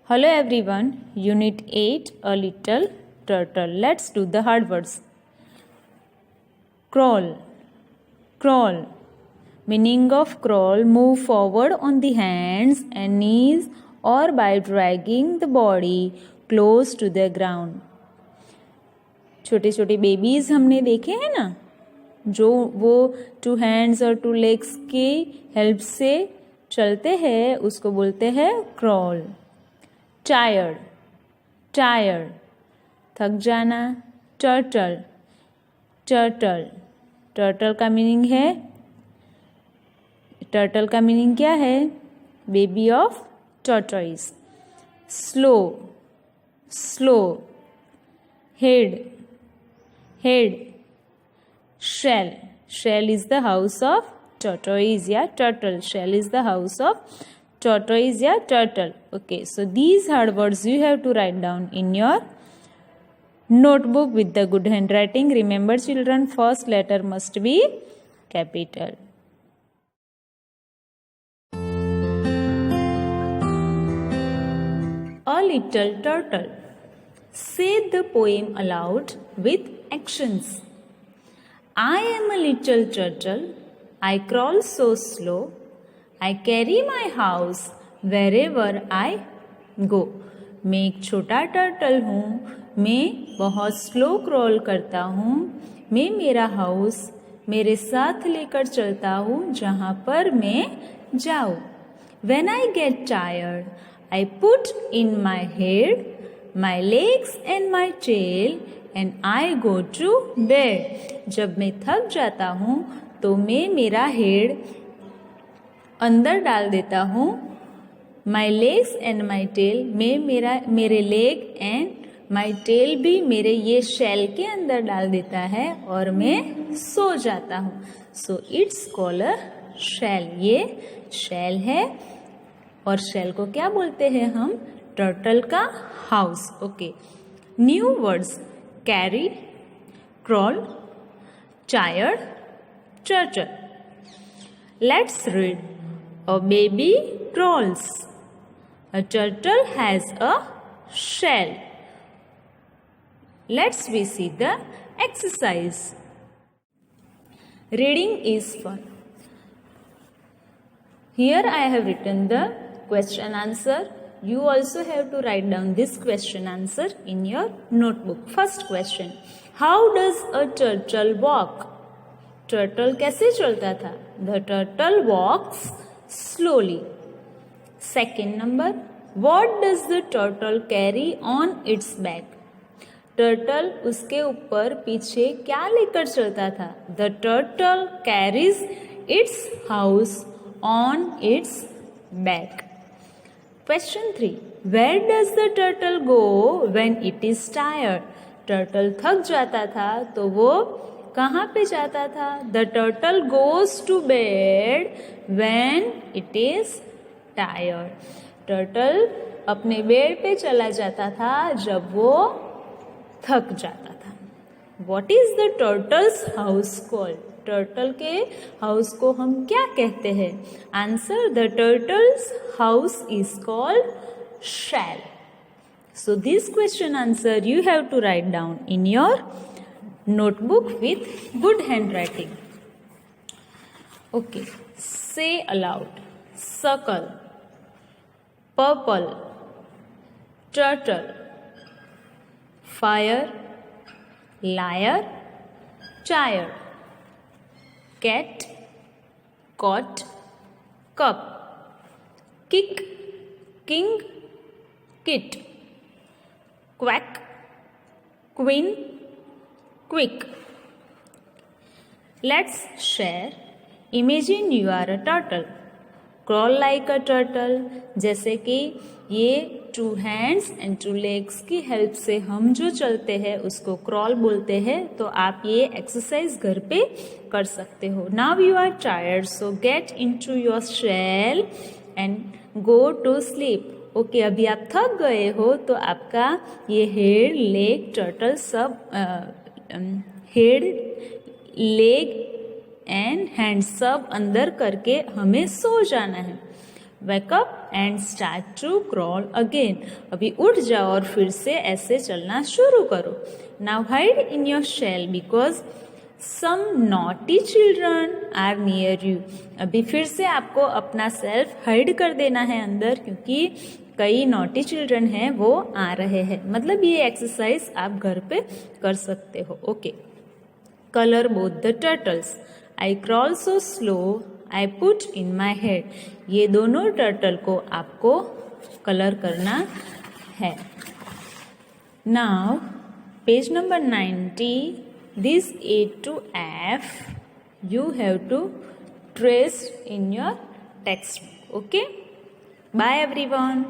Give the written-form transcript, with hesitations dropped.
Hello everyone, Unit 8, A Little Turtle. Let's do the hard words. Crawl. Crawl. Meaning of crawl, move forward on the hands and knees or by dragging the body close to the ground. छोटे छोटे babies हमने देखे हैं ना, जो वो 2 hands और 2 legs की हेल्प से चलते हैं, उसको बोलते हैं क्रॉल. टायर्ड. टायर्ड थक जाना. टर्टल. टर्टल. टर्टल का मीनिंग है, टर्टल का मीनिंग क्या है? Baby of tortoise. Slow. Slow. Head. Head. Shell. Shell is the house of tortoise या turtle. Shell is the house of tortoise या turtle. Okay, so these hard words you have to write down in your notebook with the good handwriting. Remember children, first letter must be capital. A little turtle. Say the poem aloud with actions. I am a little turtle. I crawl so slow. I carry my house wherever I go. मैं एक छोटा turtle हूँ, मैं बहुत slow crawl करता हूँ, मैं मेरा हाउस मेरे साथ लेकर चलता हूँ जहाँ पर मैं जाऊँ. When I get tired, I put in my head, my legs and my tail and I go to bed. जब मैं थक जाता हूँ तो मैं मेरा हेड अंदर डाल देता हूँ. My legs and my tail, मैं मेरे लेग एंड माई टेल भी मेरे ये शेल के अंदर डाल देता है और मैं सो जाता हूँ. So it's called a shell. ये शेल है और शेल को क्या बोलते हैं हम? टर्टल का house. Okay, new words: carry, crawl, tired, turtle. Let's read. A baby crawls. A turtle has a shell. Let's we see the exercise. Reading is fun. Here I have written the question answer. You also have to write down this question answer in your notebook. First question: how does a turtle walk? Turtle कैसे चलता था? The turtle walks slowly. Second number: what does the turtle carry on its back? Turtle उसके ऊपर पीछे क्या लेकर चलता था? The turtle carries its house on its back. Question 3: where does the turtle go when it is tired? Turtle थक जाता था तो वो कहाँ पे जाता था? The turtle goes to bed when it is tired. Turtle अपने बेड पे चला जाता था जब वो थक जाता था. What is the turtle's house called? Turtle के हाउस को हम क्या कहते हैं? Answer: the turtle's house is called shell. So this question answer you have to write down in your notebook with good handwriting. Okay, say aloud: circle, purple, turtle, fire, liar, tired, cat, caught, cup, kick, king, kit, quack, queen, quick. Let's share. Imagine you are a turtle. Crawl like a turtle. जैसे कि ये 2 hands and 2 legs की help से हम जो चलते हैं उसको क्रॉल बोलते हैं. तो आप ये एक्सरसाइज घर पे कर सकते हो. Now you are tired, so get into your shell and go to sleep. Okay, अभी आप थक गए हो तो आपका ये हेड, लेग, टर्टल सब हेड, लेग एंड हैंड सब अंदर करके हमें सो जाना है. Wake up and start to crawl again. अभी उठ जाओ और फिर से ऐसे चलना शुरू करो. Now hide in your shell because some naughty children are near you. अभी फिर से आपको अपना सेल्फ हाइड कर देना है अंदर, क्योंकि कई नॉटी चिल्ड्रन हैं वो आ रहे हैं. मतलब ये एक्सरसाइज आप घर पे कर सकते हो. Okay. Colour both the turtles. I crawl so slow, I put in my head. ये दोनों टर्टल को आपको कलर करना है. Now page number 90. This A to F you have to trace in your textbook. Okay. Bye everyone.